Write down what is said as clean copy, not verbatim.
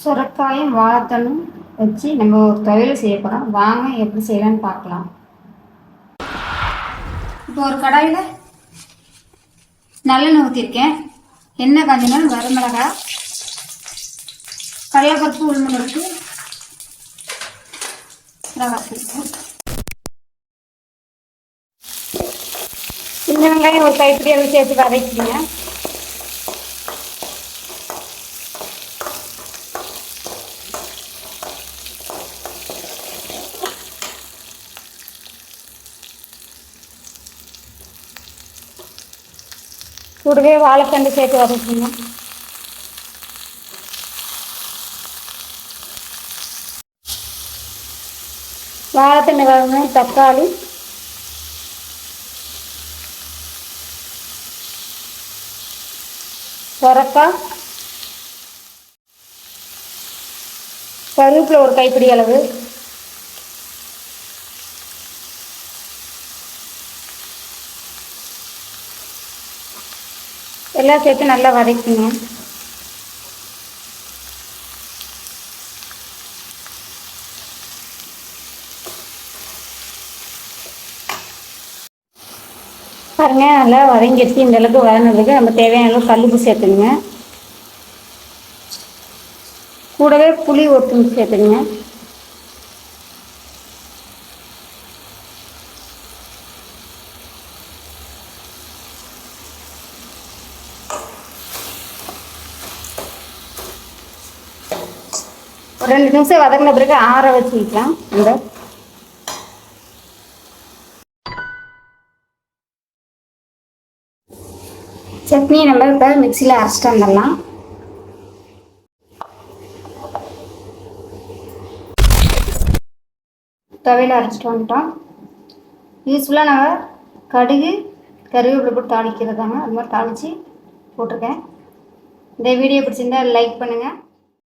சுரைக்காயும் வாழைத்தண்டும் வச்சு நம்ம ஒரு துவையல் செய்ய போகிறோம். வாங்க எப்படி செய்யலான்னு பார்க்கலாம். இப்போ ஒரு கடாயில் நல்லெண்ணெய் ஊற்றிருக்கேன். எண்ணெய் காஞ்சினாலும் வரமிளகாய், கடலைப்பருப்பு, உளுந்தம்பருப்பு, சின்ன வெங்காயம் ஒரு கைப்பிடி அளவு சேர்த்து வதக்கிடுங்க. கூடவே வாழைத்தண்டு சேர்த்து வதக்குங்க. வாழைத்தண்டு வதங்க தக்காளி, சொரக்காய், கருவேப்பிலை ஒரு கைப்பிடி அளவு, எல்லாம் சேர்த்து நல்லா வதக்கிங்க. பாருங்க, நல்லா வதங்கிடுச்சு. இந்த அளவுக்கு வதங்கினதுக்கு நம்ம தேவையான அளவு கல்லுப்பு சேர்த்துங்க. கூடவே புளி ஒரு துண்டு சேர்த்துங்க. ஒரு 2 நிமிஷம் வதங்கின பிறகு ஆற வச்சுக்கலாம். இந்த சட்னியை நம்ம இப்போ மிக்சியில் அரைச்சிட்டு வந்துடலாம். துவையில் அரைச்சிட்டு வந்துட்டோம். யூஸ்ஃபுல்லாக நாங்கள் கடுகு கருவேப்பிலை போட்டு தாளிக்கிறதாங்க. அது மாதிரி தாளித்து போட்டிருக்கேன். இந்த வீடியோ பிடிச்சிருந்தா லைக் பண்ணுங்கள்.